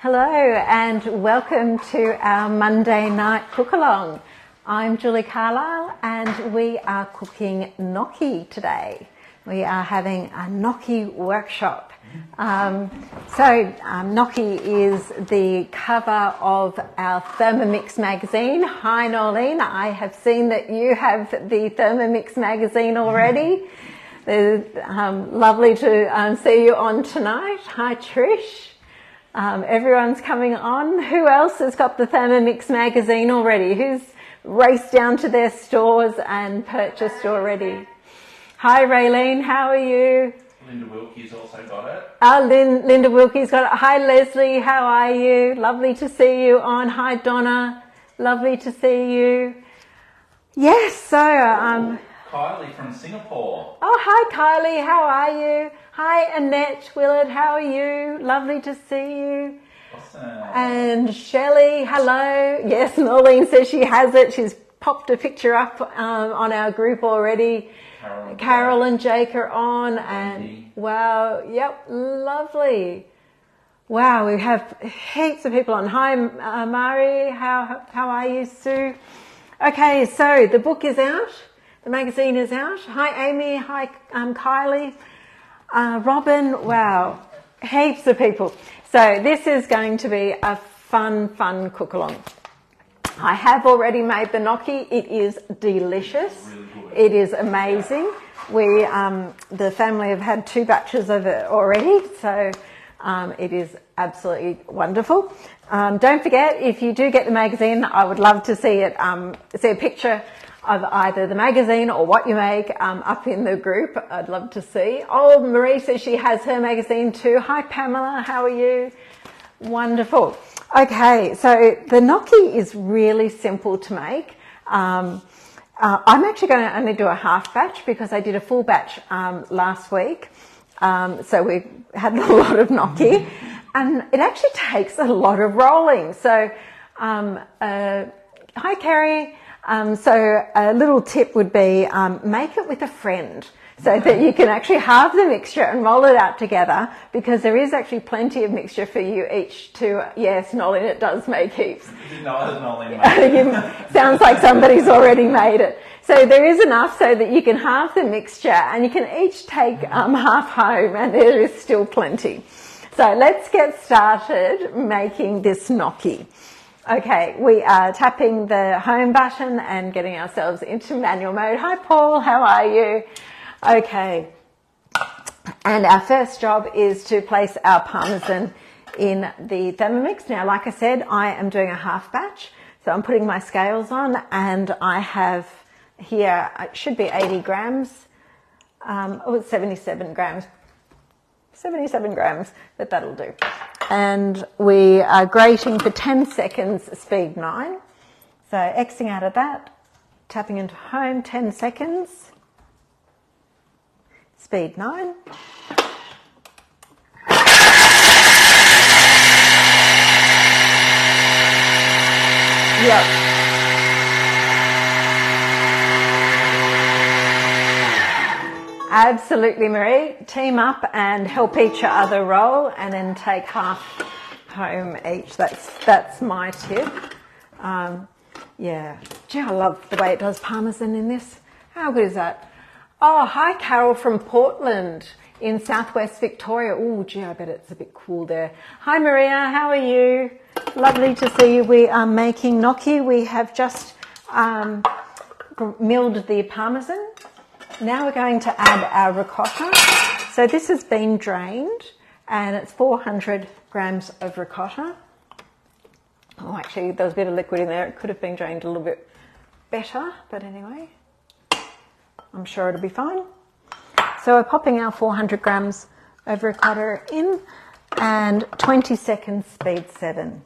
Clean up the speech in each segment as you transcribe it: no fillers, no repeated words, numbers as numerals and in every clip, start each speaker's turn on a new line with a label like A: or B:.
A: Hello and welcome to our Monday night cook-along. I'm Julie Carlisle and we are cooking gnocchi today. We are having a gnocchi workshop. Gnocchi is the cover of our Thermomix magazine. Hi Norleen, I have seen that you have the Thermomix magazine already. Lovely to see you on tonight. Hi Trish. Everyone's coming on. Who else has got the Thermomix magazine already? Who's raced down to their stores and purchased already? Hi Raylene, how are you?
B: Linda Wilkie's also got it.
A: Linda Wilkie's got it. Hi Leslie, how are you? Lovely to see you on. Hi Donna, lovely to see you. Yes, so
B: Kylie from Singapore.
A: Oh, hi Kylie, how are you? Hi Annette Willard, how are you? Lovely to see you.
B: Awesome.
A: And Shelley, hello. Yes, Norleen says she has it. She's popped a picture up on our group already. Carol and Jake are on, and wow, yep, lovely. Wow, we have heaps of people on. Hi Mari, how are you? Sue? Okay, so the book is out. The magazine is out. Hi Amy, hi Kylie, Robin, wow, heaps of people. So this is going to be a fun cook-along. I have already made the gnocchi. It is delicious.
B: Really good.
A: It is amazing. We, the family have had 2 batches of it already, so it is absolutely wonderful. Don't forget, if you do get the magazine, I would love to see it, see a picture of either the magazine or what you make up in the group. I'd love to see. Oh, Marie says she has her magazine too. Hi Pamela, how are you? Wonderful. Okay, so the gnocchi is really simple to make. I'm actually going to only do a half batch because I did a full batch last week. So we had a lot of gnocchi and it actually takes a lot of rolling. So hi Kerry. So a little tip would be make it with a friend so that you can actually halve the mixture and roll it out together, because there is actually plenty of mixture for you each to, yes, Nolene, it does make heaps.
B: No, Nolene made it.
A: Sounds like somebody's already made it. So there is enough so that you can halve the mixture and you can each take half home, and there is still plenty. So let's get started making this gnocchi. Okay, we are tapping the home button and getting ourselves into manual mode. Hi Paul, how are you? Okay, and our first job is to place our Parmesan in the Thermomix. Now, like I said, I am doing a half batch, so I'm putting my scales on, and I have here, it should be 80 grams, it's 77 grams, 77 grams, but that'll do. And we are grating for 10 seconds, speed 9. So Xing out of that, tapping into home, 10 seconds, speed 9. Yep. Absolutely, Marie. Team up and help each other roll, and then take half home each. That's my tip. Yeah. Gee, I love the way it does Parmesan in this. How good is that? Oh, hi Carol from Portland in southwest Victoria. Oh, gee, I bet it's a bit cool there. Hi Maria, how are you? Lovely to see you. We are making gnocchi. We have just milled the Parmesan. Now we're going to add our ricotta. So this has been drained and it's 400 grams of ricotta. Oh, actually there was a bit of liquid in there. It could have been drained a little bit better, but anyway, I'm sure it'll be fine. So we're popping our 400 grams of ricotta in, and 20 seconds, speed 7.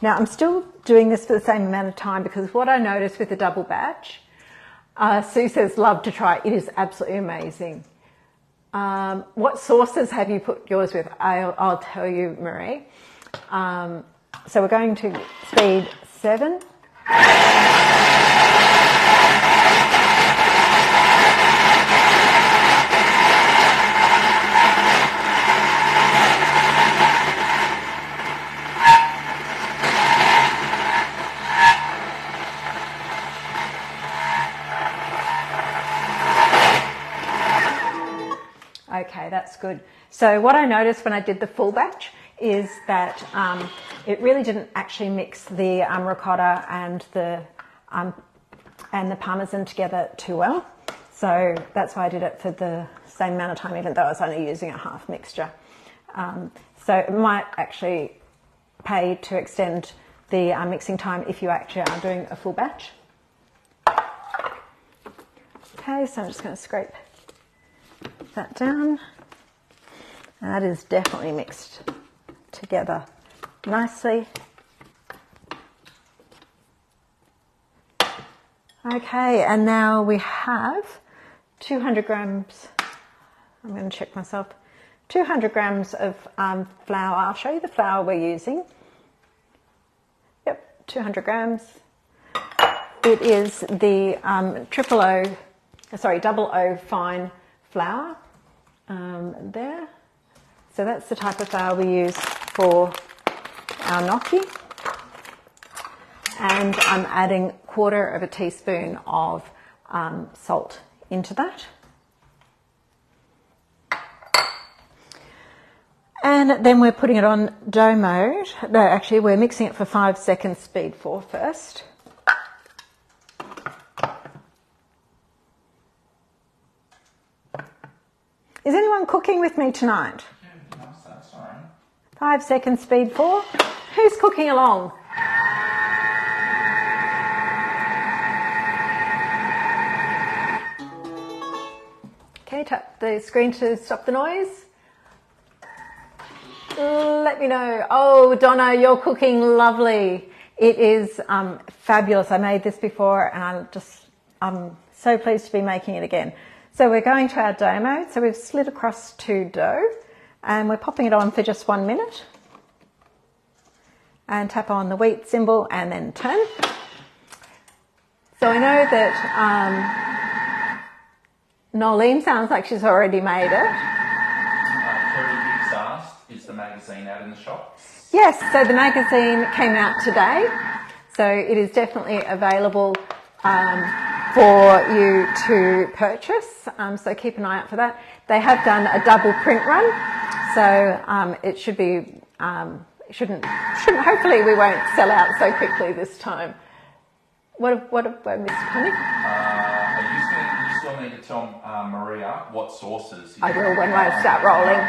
A: Now I'm still doing this for the same amount of time, because what I noticed with the double batch, Sue says, love to try. It is absolutely amazing. What sauces have you put yours with? I'll tell you, Marie. So we're going to speed 7. that's good. So what I noticed when I did the full batch is that it really didn't actually mix the ricotta and the Parmesan together too well. So that's why I did it for the same amount of time, even though I was only using a half mixture. So it might actually pay to extend the mixing time if you actually are doing a full batch. Okay, so I'm just going to scrape that down. And that is definitely mixed together nicely. Okay, and now we have 200 grams, I'm going to check myself, 200 grams of flour. I'll show you the flour we're using. Yep, 200 grams. It is the double O fine flour there. So that's the type of flour we use for our gnocchi. And I'm adding 1/4 teaspoon of salt into that. And then we're putting it on dough mode. No, actually we're mixing it for 5 seconds speed 4 first. Is anyone cooking with me tonight?
B: Yeah, that's all right.
A: 5 seconds speed 4. Who's cooking along? Okay, tap the screen to stop the noise. Let me know. Oh, Donna, you're cooking lovely. It is fabulous. I made this before and I'm so pleased to be making it again. So we're going to our dough mode. So we've slid across to dough and we're popping it on for just 1 minute. And tap on the wheat symbol and then turn. So I know that Nolene sounds like she's already made it.
B: Thermomix asked, is the magazine out in the shop?
A: Yes, so the magazine came out today. So it is definitely available for you to purchase. So keep an eye out for that. They have done a double print run. So it should be, shouldn't, hopefully we won't sell out so quickly this time. What have I missed, honey?
B: You still need to tell Maria what sauces.
A: I will when I start rolling.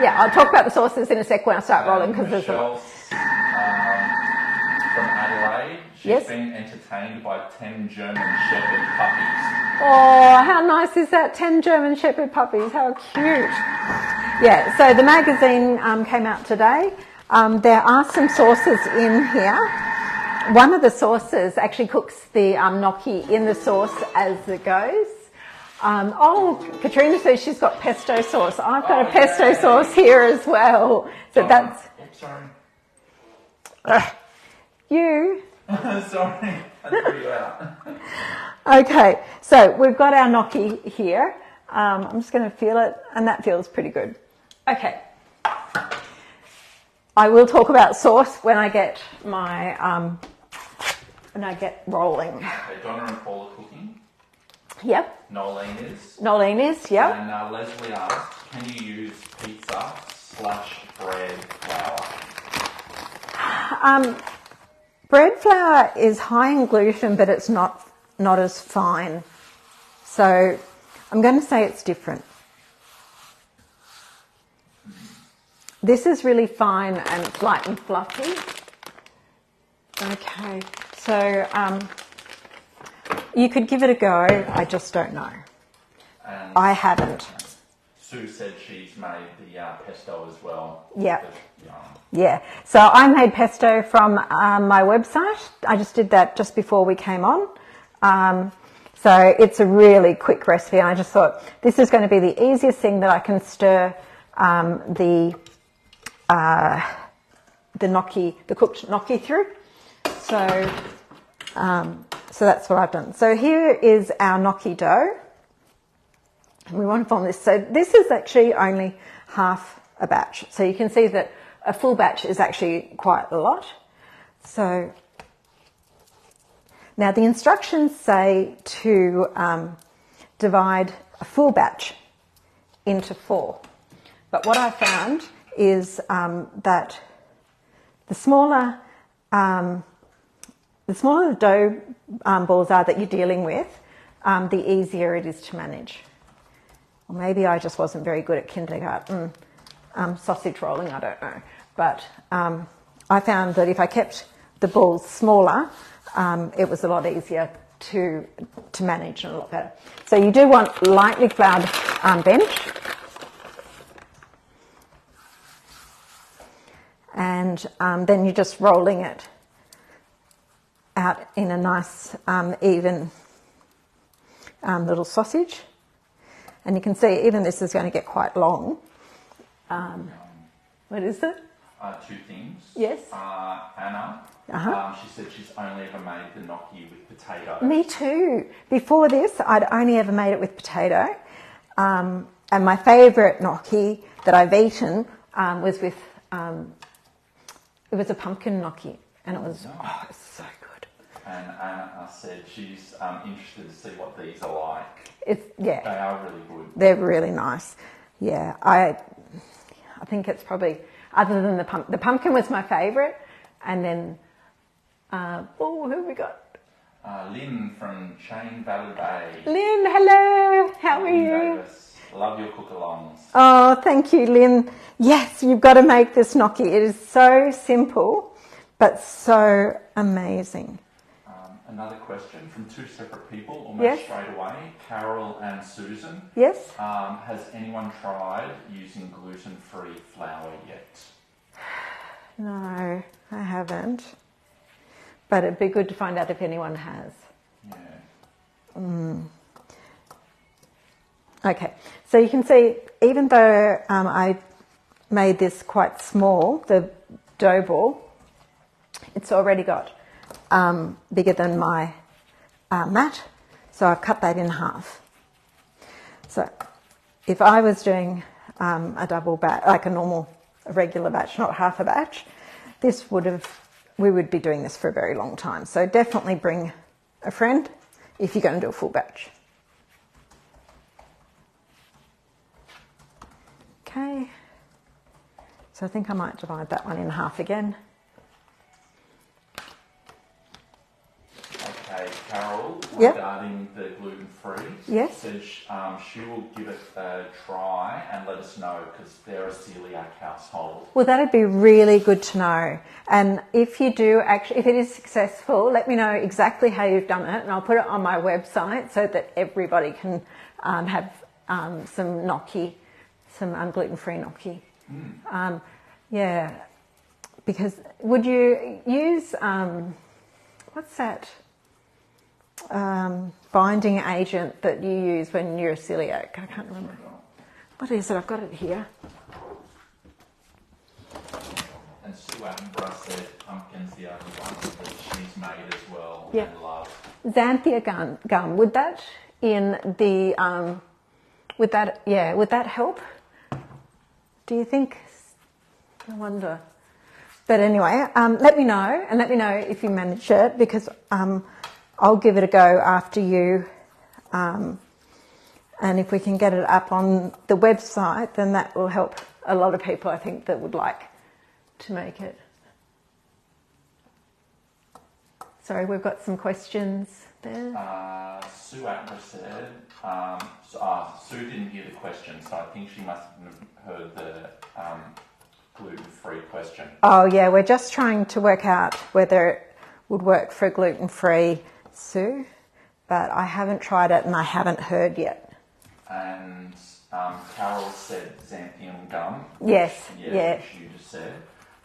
A: Yeah, I'll talk about the sauces in a sec when I start rolling because there's
B: Michelle's from Adelaide. She's been entertained by 10 German Shepherd puppies.
A: Oh, how nice is that? 10 German Shepherd puppies. How cute. Yeah, so the magazine came out today. There are some sauces in here. One of the sauces actually cooks the gnocchi in the sauce as it goes. Katrina says she's got pesto sauce. I've got a pesto sauce here as well. So that's...
B: Oops, sorry.
A: You...
B: Sorry, I threw you out.
A: Okay, so we've got our gnocchi here. I'm just going to feel it, and that feels pretty good. Okay. I will talk about sauce when I get my rolling.
B: Okay, Donna and Paul are cooking.
A: Yep.
B: Nolene is,
A: yep.
B: And Leslie asked, can you use pizza/bread flour?
A: Bread flour is high in gluten, but it's not as fine. So I'm going to say it's different. This is really fine and light and fluffy. Okay, so you could give it a go. I just don't know.
B: And
A: I haven't.
B: Sue said she's made the pesto as well.
A: Yeah. Yeah. So I made pesto from my website. I just did that just before we came on. So it's a really quick recipe. And I just thought this is going to be the easiest thing that I can stir the gnocchi, the cooked gnocchi through. So that's what I've done. So here is our gnocchi dough. And we want to form this. So this is actually only half a batch. So you can see that a full batch is actually quite a lot. So now the instructions say to divide a full batch into 4. But what I found is that the smaller the dough balls are that you're dealing with, the easier it is to manage. Or maybe I just wasn't very good at kindergarten sausage rolling, I don't know. But I found that if I kept the balls smaller, it was a lot easier to manage and a lot better. So you do want lightly floured bench. And then you're just rolling it out in a nice even little sausage. And you can see even this is going to get quite long. What is it?
B: Two things.
A: Yes.
B: Anna, she said she's only ever made the gnocchi with potato.
A: Me too. Before this, I'd only ever made it with potato. And my favourite gnocchi that I've eaten was with, it was a pumpkin gnocchi. And it was, so good.
B: And Anna said she's interested to see what these are like.
A: They
B: are really good.
A: They're really nice. Yeah, I think it's probably, other than the pumpkin was my favourite, and then who have we got?
B: Lynn from Chain Valley Bay.
A: Lynn, hello. How are you?
B: Davis. Love your cook-alongs.
A: Oh, thank you, Lynn. Yes, you've got to make this gnocchi. It is so simple, but so amazing.
B: Another question from two separate people, almost straight away. Carol and Susan.
A: Yes.
B: Has anyone tried using gluten-free flour yet?
A: No, I haven't. But it'd be good to find out if anyone has.
B: Yeah.
A: Okay, so you can see, even though I made this quite small, the dough ball, it's already got bigger than my mat, so I've cut that in half. So if I was doing a double batch, like a regular batch, not half a batch, we would be doing this for a very long time. So definitely bring a friend if you're going to do a full batch. Okay, so I think I might divide that one in half again.
B: Okay, Carol, regarding the gluten-free, says she will give it a try and let us know because they're a celiac household.
A: Well, that'd be really good to know. And if you do actually, if it is successful, let me know exactly how you've done it, and I'll put it on my website so that everybody can have some gnocchi, some gluten-free gnocchi. Because would you use what's that binding agent that you use when you're a celiac? I can't remember. What is it? I've got it here.
B: And Sue Attenborough said pumpkin's the only one that she's made as well and loves.
A: Xanthia gum. Would that would that help? Do you think? I wonder. But anyway, let me know, and let me know if you manage it, because I'll give it a go after you. And if we can get it up on the website, then that will help a lot of people, I think, that would like to make it. Sorry, we've got some questions there.
B: Sue Attenborough said, Sue didn't hear the question, so I think she must have heard the gluten-free question.
A: Oh yeah, we're just trying to work out whether it would work for gluten-free, Sue, but I haven't tried it and I haven't heard yet.
B: And Carol said xanthium gum.
A: Yes,
B: which you just said.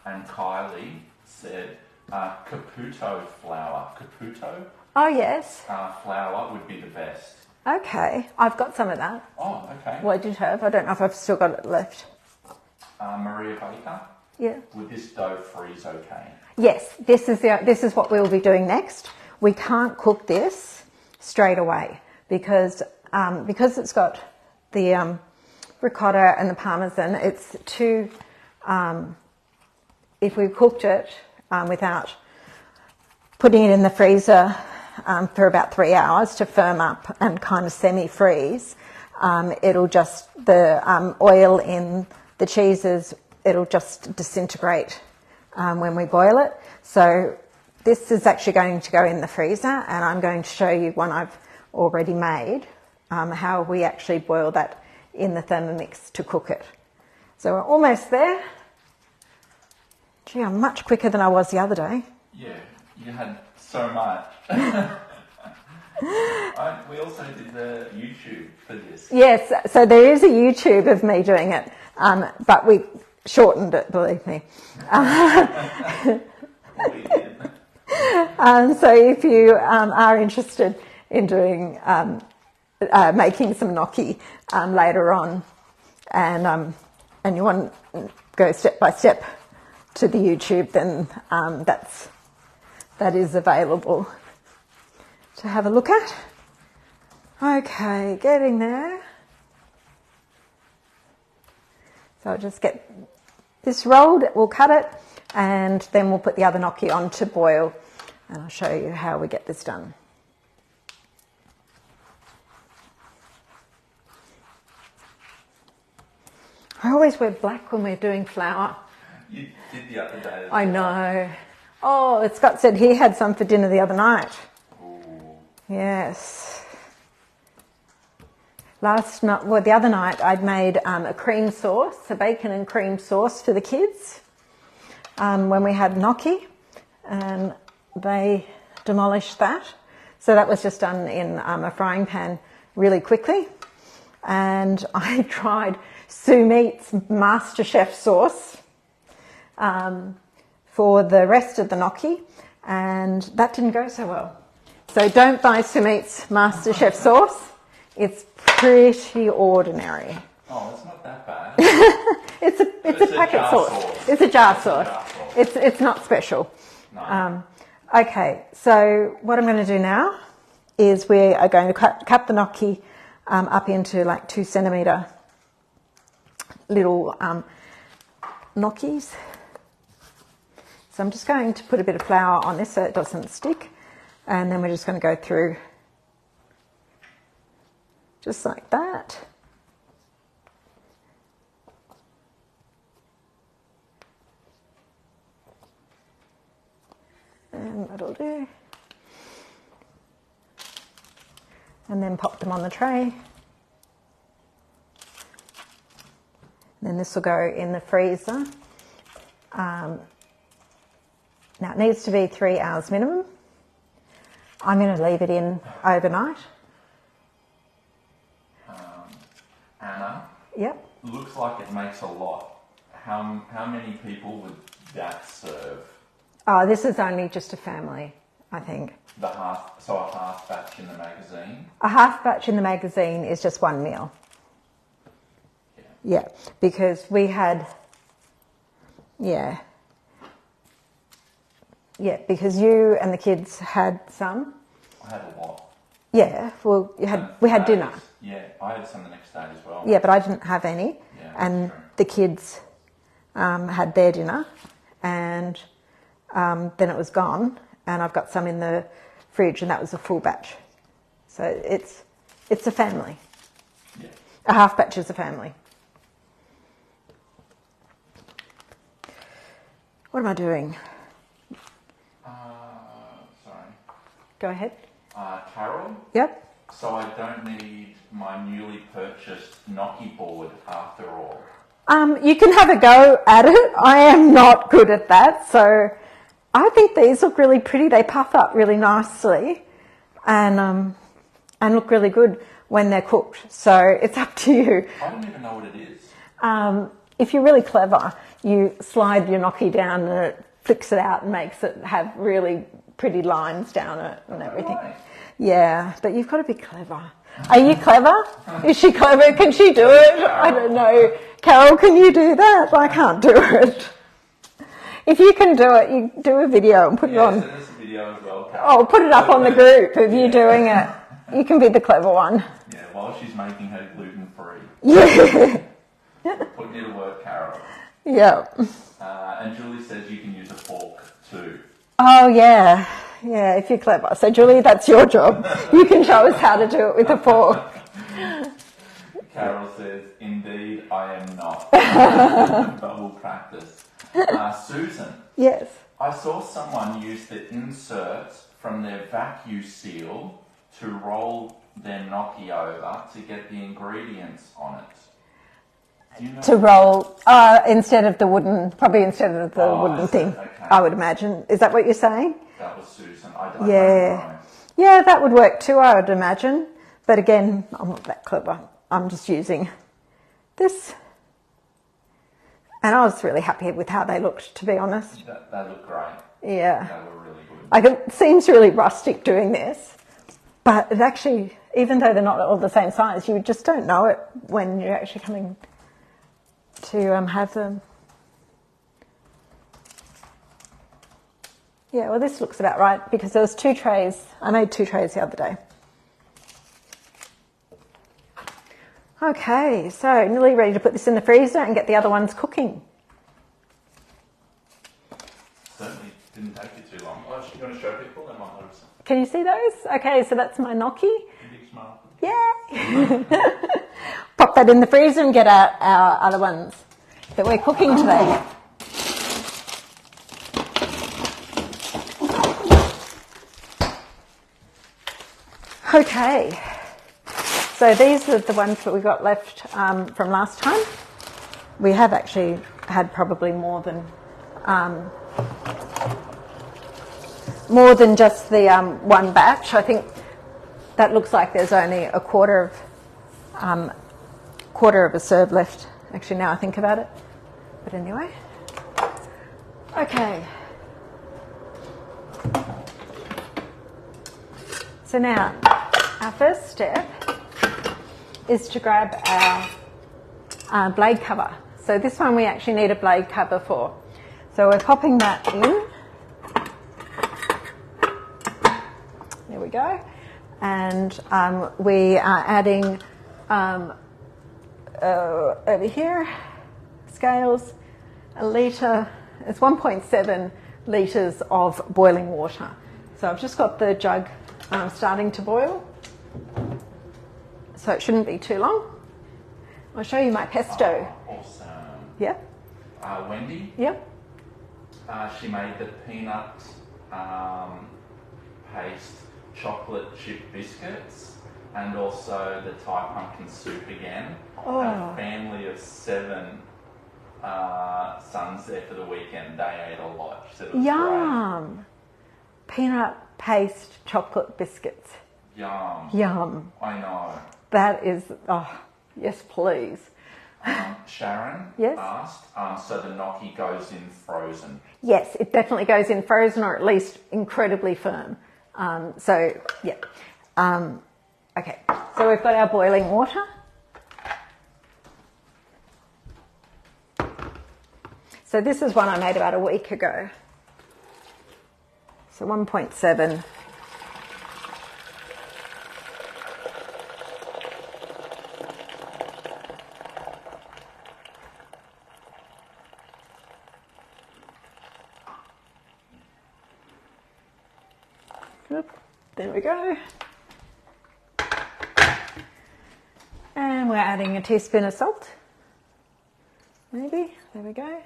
B: And Kylie said Caputo flour. Caputo?
A: Oh yes.
B: Flour would be the best.
A: Okay, I've got some of that.
B: Oh, okay.
A: What did you have? I don't know if I've still got it left.
B: Maria Baker?
A: Yeah.
B: Would this dough freeze okay?
A: Yes, this is what we'll be doing next. We can't cook this straight away because it's got the ricotta and the Parmesan. It's too. If we cooked it without putting it in the freezer for about 3 hours to firm up and kind of semi-freeze, it'll just the oil in the cheeses, it'll just disintegrate when we boil it. So this is actually going to go in the freezer, and I'm going to show you one I've already made, how we actually boil that in the Thermomix to cook it. So we're almost there. Gee, I'm much quicker than I was the other day.
B: Yeah, you had so much. We also did the YouTube for this.
A: Yes, so there is a YouTube of me doing it, but we shortened it, believe me. So if you are interested in doing making some gnocchi later on, and you want to go step by step to the YouTube, then that is available to have a look at. Okay, getting there. So I'll just get this rolled, we'll cut it, and then we'll put the other gnocchi on to boil, and I'll show you how we get this done. I always wear black when we're doing flour.
B: You did the other day.
A: I know. Oh, Scott said he had some for dinner the other night.
B: Ooh.
A: Yes. Last night, well, the other night I'd made a cream sauce, a bacon and cream sauce for the kids when we had gnocchi, and they demolished that. So that was just done in a frying pan really quickly. And I tried Sue Meat's MasterChef sauce for the rest of the gnocchi, and that didn't go so well. So don't buy Sue Meat's MasterChef sauce. It's pretty ordinary.
B: Oh, it's not that bad.
A: it's a packet sauce. It's a jar sauce. It's not special.
B: No.
A: Okay, so what I'm going to do now is we are going to cut the gnocchi up into like 2 centimetre little gnocchis. So I'm just going to put a bit of flour on this so it doesn't stick, and then we're just going to go through just like that. And that'll do. And then pop them on the tray. Then this will go in the freezer. Now it needs to be 3 hours minimum. I'm going to leave it in overnight.
B: Anna?
A: Yep.
B: Looks like it makes a lot. How many people would that serve?
A: Oh, this is only just a family, I think.
B: A half batch in the magazine?
A: A half batch in the magazine is just 1 meal. Yeah, because we had, because you and the kids had some.
B: I had a lot.
A: Yeah, well, we had dinner.
B: Yeah, I had some the next day as well.
A: Yeah, but I didn't have any.
B: Yeah,
A: and
B: true.
A: The kids had their dinner, and then it was gone, and I've got some in the fridge, and that was a full batch. So it's a family.
B: Yeah.
A: A half batch is a family. What am I doing?
B: Sorry.
A: Go ahead.
B: Carol?
A: Yep.
B: So I don't need my newly purchased gnocchi board after all.
A: You can have a go at it. I am not good at that, so I think these look really pretty. They puff up really nicely, and look really good when they're cooked. So it's up to you.
B: I don't even know what it is.
A: If you're really clever, you slide your gnocchi down and it flicks it out and makes it have really pretty lines down it and everything.
B: Right.
A: Yeah, but you've got to be clever. Are you clever? Is she clever? Can she do it? I don't know. Carol, can you do that? I can't do it. If you can do it, you do a video and put it on.
B: Send us a video as well, Carol.
A: Oh, put it up on the group of you doing it. You can be the clever one.
B: Yeah, while she's making her gluten-free.
A: Yeah.
B: Putting you to work, Carol.
A: Yeah.
B: And Julie says you can use a fork too.
A: Oh, yeah. Yeah, if you're clever. So, Julie, that's your job. You can show us how to do it with a fork.
B: Carol says, indeed, I am not. But we'll practice. Susan.
A: Yes.
B: I saw someone use the inserts from their vacuum seal to roll their gnocchi over to get the ingredients on it. Do you know
A: to roll, instead of the wooden, probably instead of the wooden thing, okay. I would imagine. Is that what you're saying?
B: That was Susan. I don't know.
A: Yeah, that would work too, I would imagine. But again, I'm not that clever. I'm just using this. And I was really happy with how they looked, to be honest.
B: They look great.
A: Yeah.
B: They were really good.
A: It seems really rustic doing this. But it actually, even though they're not all the same size, you just don't know it when you're actually coming to have them. Yeah, well, this looks about right because there was 2 trays. I made 2 trays the other day. Okay, so nearly ready to put this in the freezer and get the other ones cooking.
B: Certainly didn't take you too long. Oh, you want to show people? They might notice.
A: Can you see those? Okay, so that's my gnocchi. Yeah. Pop that in the freezer and get our other ones that we're cooking today. Okay, so these are the ones that we got left from last time. We have actually had probably more than just the one batch. I think that looks like there's only a quarter of a serve left. Actually, now I think about it. But anyway, okay. So now, our first step is to grab our blade cover. So this one we actually need a blade cover for. So we're popping that in. There we go. And we are adding over here, scales, a litre, it's 1.7 litres of boiling water. So I've just got the jug starting to boil, so it shouldn't be too long. I'll show you my pesto.
B: Awesome.
A: Yep.
B: Wendy?
A: Yep.
B: She made the peanut paste chocolate chip biscuits and also the Thai pumpkin soup again.
A: Oh.
B: A family of 7 sons there for the weekend. They ate a lot. She said it was
A: Yum. Great. Peanut paste chocolate biscuits.
B: Yum.
A: Yum.
B: I know.
A: That is, oh, yes please.
B: Sharon
A: yes?
B: asked, so the gnocchi goes in frozen?
A: Yes, it definitely goes in frozen or at least incredibly firm. So, yeah. Okay, so we've got our boiling water. So this is one I made about a week ago. So 1.7. There we go. And we're adding a teaspoon of salt. Maybe. There we go.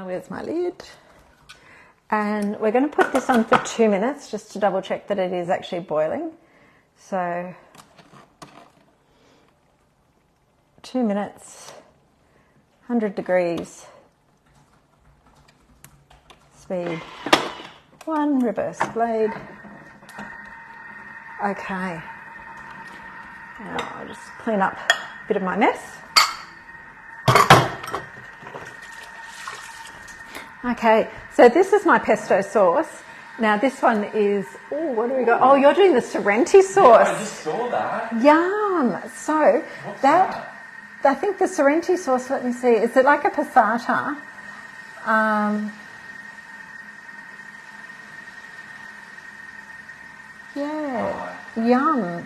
A: Where's my lid? And we're going to put this on for 2 minutes just to double check that it is actually boiling. So 2 minutes, 100 degrees, speed 1, reverse blade. Okay. Now I'll just clean up a bit of my mess. Okay, so this is my pesto sauce. Now this one is, oh, what do we got? Oh, you're doing the Sorrenti sauce.
B: Yeah, I just saw that.
A: Yum. So
B: what's that?
A: I think the Sorrenti sauce, let me see, is it like a passata? Yeah, yum.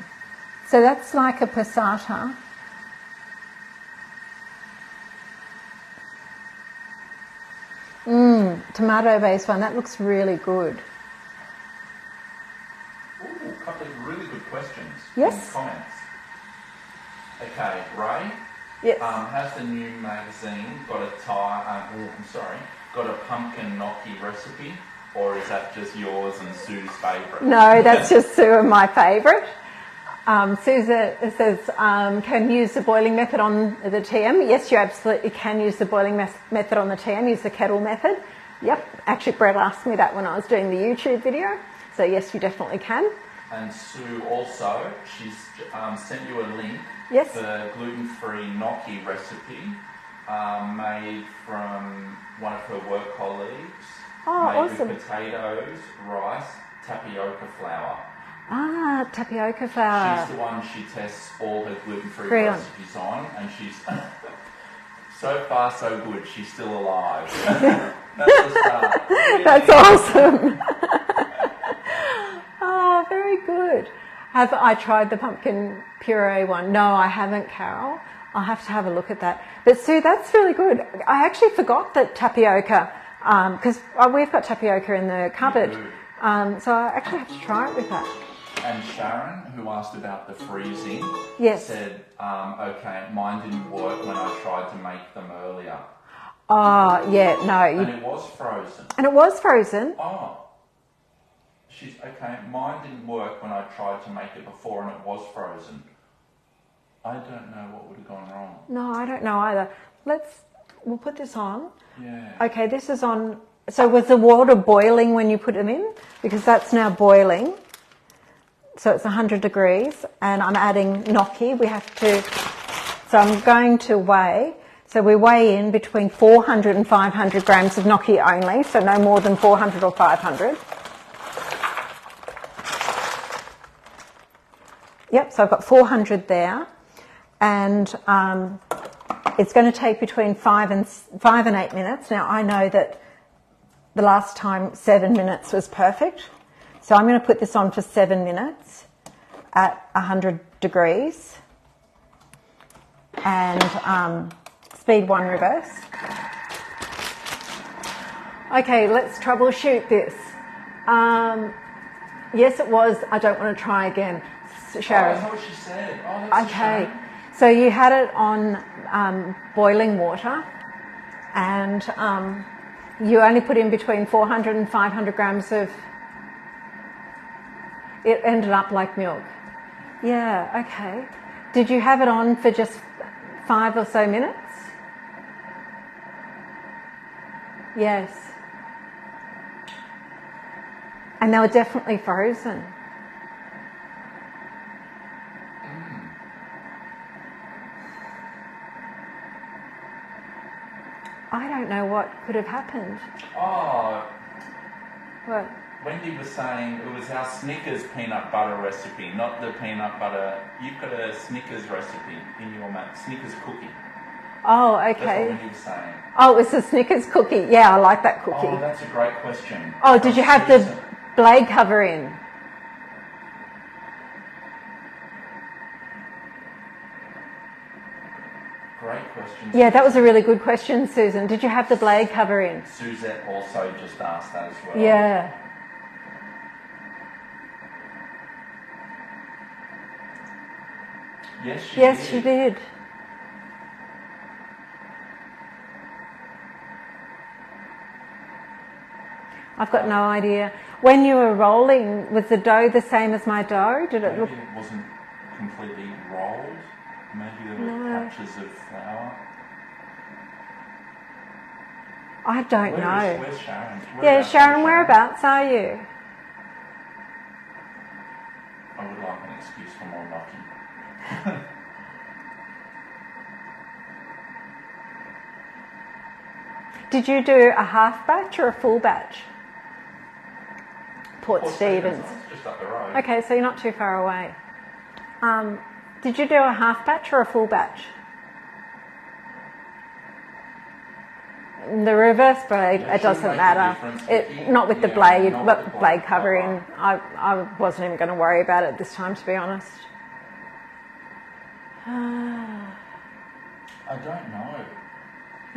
A: So that's like a passata. Tomato-based one. That looks really good.
B: Ooh. questions.
A: Yes.
B: And comments. Okay, Ray.
A: Yes.
B: Has the new magazine got a pumpkin gnocchi recipe, or is that just yours and Sue's favourite?
A: No, that's just Sue and my favourite. Sue says, can use the boiling method on the TM. Yes, you absolutely can use the boiling method on the TM. Use the kettle method. Yep. Actually, Brett asked me that when I was doing the YouTube video. So yes, you definitely can.
B: And Sue also, she's sent you a link.
A: Yes.
B: The gluten-free gnocchi recipe made from one of her work colleagues.
A: Oh,
B: made
A: awesome.
B: with potatoes, rice, tapioca flour.
A: Ah, tapioca flour.
B: She's the one she tests all her gluten-free
A: Brilliant.
B: recipes on, and she's so far so good. She's still alive. That's the start. Really.
A: That's awesome. Oh, very good. Have I tried the pumpkin puree one? No, I haven't, Carol. I'll have to have a look at that. But Sue, that's really good. I actually forgot that tapioca, because we've got tapioca in the cupboard. So I actually have to try it with that.
B: And Sharon, who asked about the freezing,
A: yes.
B: said, okay, mine didn't work when I tried to make them earlier.
A: Oh, yeah, no.
B: And it was frozen.
A: And it was frozen?
B: Oh. She's, okay, mine didn't work when I tried to make it before and it was frozen. I don't know what would have gone wrong.
A: No, I don't know either. We'll put this on.
B: Yeah.
A: Okay, this is on. So was the water boiling when you put them in? Because that's now boiling. So it's 100 degrees and I'm adding gnocchi. So I'm going to weigh. So we weigh in between 400 and 500 grams of gnocchi only. So no more than 400 or 500. Yep, so I've got 400 there. And it's going to take between 5 and 8 minutes. Now I know that the last time 7 minutes was perfect. So I'm going to put this on for 7 minutes at 100 degrees and speed 1 reverse. Okay, let's troubleshoot this. Yes, it was. I don't want to try again. Sharon.
B: Oh, that's what she said. Oh, that's
A: okay. So you had it on boiling water and you only put in between 400 and 500 grams of... It ended up like milk. Yeah, okay. Did you have it on for just 5 or so minutes? Yes. And they were definitely frozen. I don't know what could have happened.
B: Oh.
A: What?
B: Wendy was saying it was our Snickers peanut butter recipe, not the peanut butter. You've got a Snickers recipe in your Snickers cookie.
A: Oh, okay.
B: That's what Wendy was saying.
A: Oh, it was the Snickers cookie. Yeah, I like that cookie.
B: Oh, that's a great question.
A: Oh, did you have the blade cover in?
B: Great question.
A: Yeah, that was a really good question, Susan. Did you have the blade cover in?
B: Suzette also just asked that as well.
A: Yeah.
B: Yes,
A: she did. I've got no idea. When you were rolling, was the dough the same as my dough? Did it
B: Maybe
A: look...
B: it wasn't completely rolled. Maybe there were patches of flour.
A: I don't know.
B: Where's Sharon?
A: Yeah, Sharon, whereabouts are you?
B: I would like an excuse for more gnocchi.
A: Did you do a half batch or a full batch? Port Stephens.
B: Just up the road.
A: Okay, so you're not too far away. Did you do a half batch or a full batch? The reverse blade,
B: Yeah,
A: it doesn't matter. Not with the blade, but the blade covering. I wasn't even going to worry about it this time, to be honest.
B: I don't know.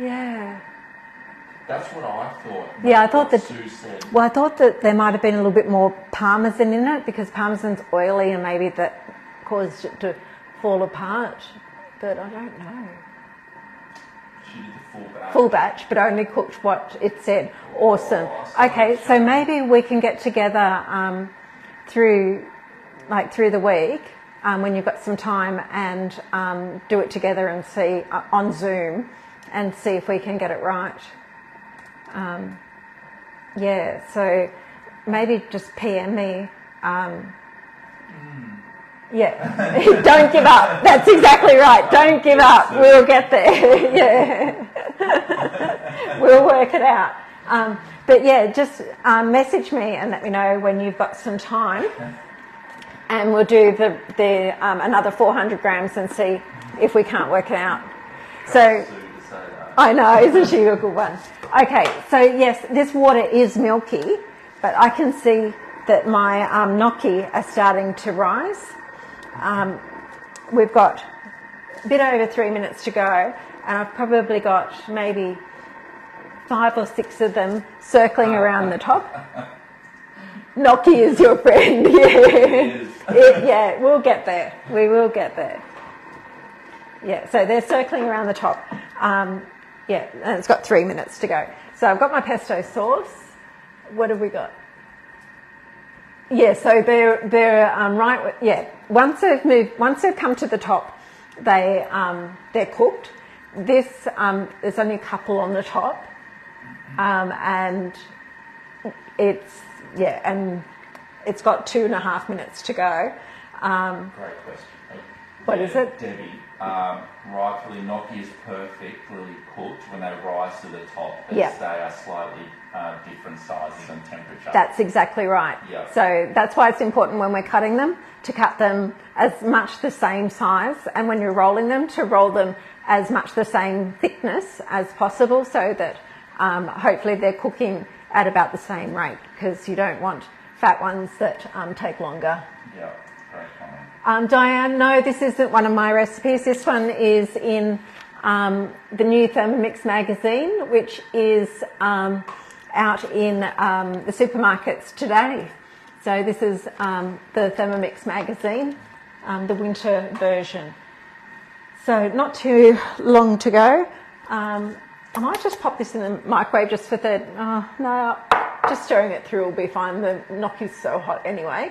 A: Yeah.
B: That's what I thought.
A: Yeah, I thought that.
B: Sue said.
A: Well, I thought that there might have been a little bit more Parmesan in it because Parmesan's oily and maybe that caused it to fall apart. But I don't know.
B: She did the full batch.
A: Full batch, but only cooked what it said. Awesome. Okay, so maybe we can get together through the week when you've got some time and do it together and see on Zoom and see if we can get it right. Yeah, so maybe just PM me. Yeah, don't give up. That's exactly right. Don't give up. We'll get there. Yeah, we'll work it out. But yeah, just message me and let me know when you've got some time, and we'll do the another 400 grams and see if we can't work it out. So I know, isn't she a good one? Okay, so yes, this water is milky, but I can see that my gnocchi are starting to rise. We've got a bit over 3 minutes to go, and I've probably got maybe 5 or 6 of them circling around the top. Gnocchi is your friend, yeah. Yeah, we'll get there. We will get there. Yeah, so they're circling around the top. Yeah, and it's got 3 minutes to go. So I've got my pesto sauce. What have we got? Yeah, so they're right. Yeah, once they've come to the top, they're cooked. There's only a couple on the top, and it's got 2.5 minutes to go.
B: Great question.
A: What is it?
B: Debbie, rightfully, gnocchi is perfectly cooked when they rise to the top, as they are slightly different sizes and temperature.
A: That's exactly right.
B: Yep.
A: So that's why it's important when we're cutting them to cut them as much the same size, and when you're rolling them, to roll them as much the same thickness as possible, so that hopefully they're cooking at about the same rate, because you don't want fat ones that take longer.
B: Yeah, great comment.
A: Diane, no, this isn't one of my recipes. This one is in the new Thermomix magazine, which is out in the supermarkets today. So this is the Thermomix magazine, the winter version. So not too long to go. I might just pop this in the microwave just for no, just stirring it through will be fine. The gnocchi's so hot anyway.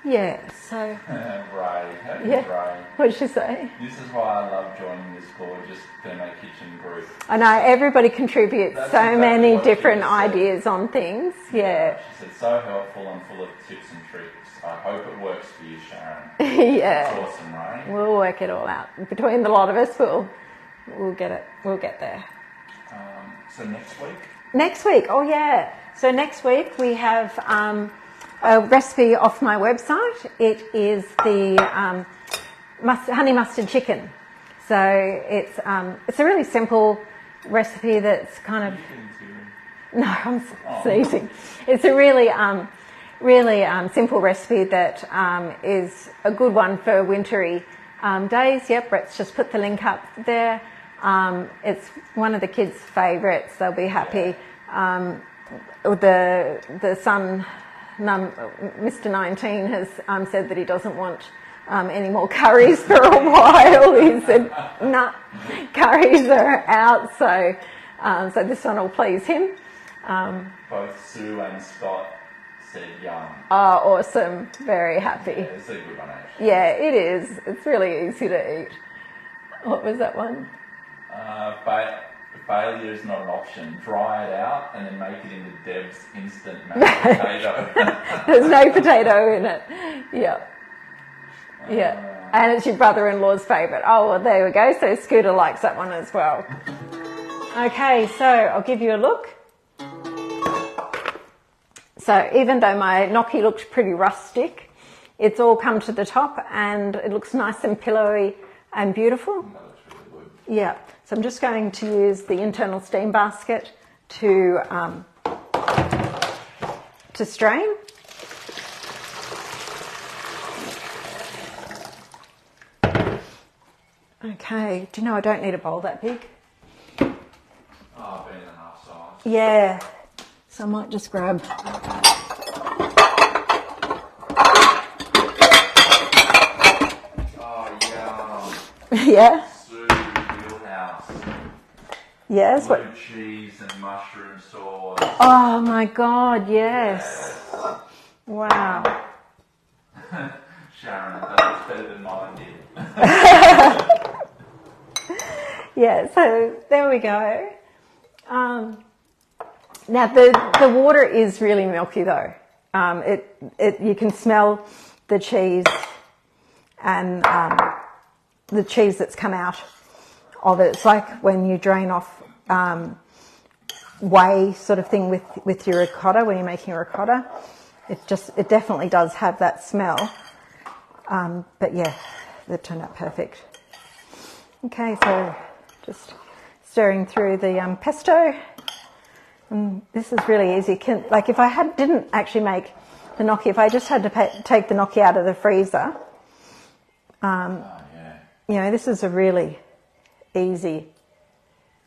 A: Yeah, so...
B: Ray.
A: What did she say?
B: This is why I love joining this gorgeous ThermoKitchen group.
A: I know, everybody contributes many different ideas on things. Yeah.
B: She said, so helpful and full of tips and tricks. I hope it works for you, Sharon.
A: Yeah.
B: That's awesome, Ray.
A: We'll work it all out. Between the lot of us, we'll get it. We'll get there.
B: So next week?
A: Next week, oh yeah. So next week we have... a recipe off my website. It is the honey mustard chicken. So it's a really simple recipe that's kind of... No, I'm sneezing. It's a really simple recipe that is a good one for wintry days. Yep, let's just put the link up there. It's one of the kids' favourites. They'll be happy. The son... Mr. 19 has said that he doesn't want any more curries for a while. He said, nah, curries are out, so this one will please him.
B: Both Sue and Scott said yum.
A: Oh, awesome. Very happy.
B: Yeah, it's a good one, actually.
A: Yeah, it is. It's really easy to eat. What was that one?
B: Failure is not an option. Dry it out and then make it into Deb's instant mashed potato.
A: There's no potato in it. Yeah. Yeah. And it's your brother-in-law's favourite. Oh, well, there we go. So Scooter likes that one as well. Okay, so I'll give you a look. So even though my gnocchi looks pretty rustic, it's all come to the top and it looks nice and pillowy and beautiful.
B: That looks really good.
A: Yeah. So I'm just going to use the internal steam basket to strain. Okay, do you know I don't need a bowl that big?
B: Oh,
A: Yeah. So I might just grab.
B: Oh,
A: Yeah.
B: Sue Wheelhouse.
A: Yes.
B: Blue cheese and mushroom sauce.
A: Oh my God, yes. Wow.
B: Sharon, that's better than mine did.
A: Yeah, so there we go. Now the water is really milky though. You can smell the cheese and the cheese that's come out of it. It's like when you drain off whey sort of thing with your ricotta, when you're making a ricotta. It definitely does have that smell. But yeah, they've turned out perfect. Okay, so just stirring through the pesto. And this is really easy. Like if I didn't actually make the gnocchi, if I just had to take the gnocchi out of the freezer, you know, this is a really easy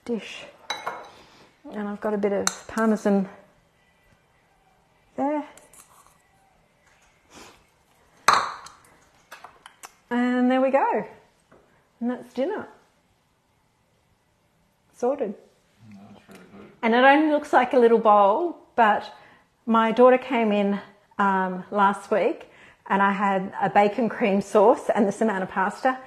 A: dish. And I've got a bit of Parmesan there. And there we go. And that's dinner. Sorted.
B: That's really good.
A: And it only looks like a little bowl, but my daughter came in last week and I had a bacon cream sauce and this amount of pasta,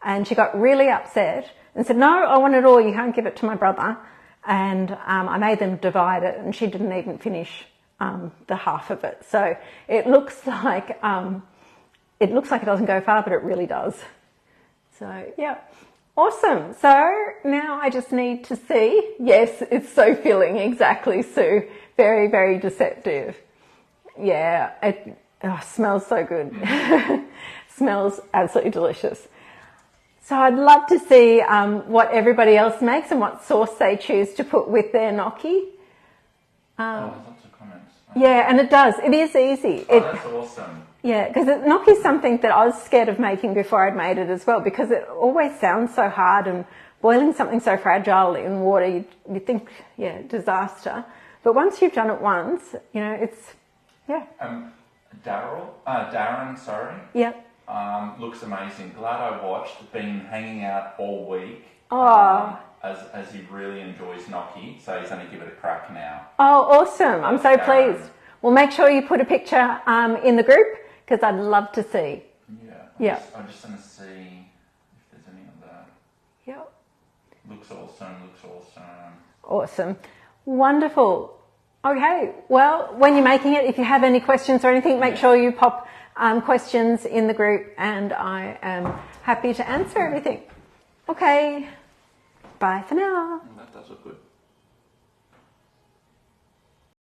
A: and she got really upset and said, no, I want it all, you can't give it to my brother. And I made them divide it and she didn't even finish the half of it. So it looks like it doesn't go far, but it really does. So yeah. Awesome. So now I just need to see. Yes, it's so filling. Exactly, Sue. Very, very deceptive. Yeah, it smells so good. Smells absolutely delicious. So I'd love to see what everybody else makes and what sauce they choose to put with their gnocchi.
B: Lots of comments.
A: Yeah, and it does. It is easy.
B: That's awesome.
A: Yeah, because gnocchi is something that I was scared of making before I'd made it as well, because it always sounds so hard, and boiling something so fragile in water, you think, yeah, disaster. But once you've done it once, you know, it's, yeah.
B: Darren, sorry.
A: Yep.
B: Looks amazing. Glad I watched. Been hanging out all week.
A: Oh.
B: As he really enjoys gnocchi, so he's going to give it a crack now.
A: Oh, awesome. I'm so pleased. Well, make sure you put a picture in the group, because I'd love to see.
B: Yeah. I'm just going to see if there's any of that.
A: Yep.
B: Looks awesome.
A: Awesome. Wonderful. Okay. Well, when you're making it, if you have any questions or anything, make sure you pop questions in the group, and I am happy to answer everything. Okay. Bye for now.
B: That does look good.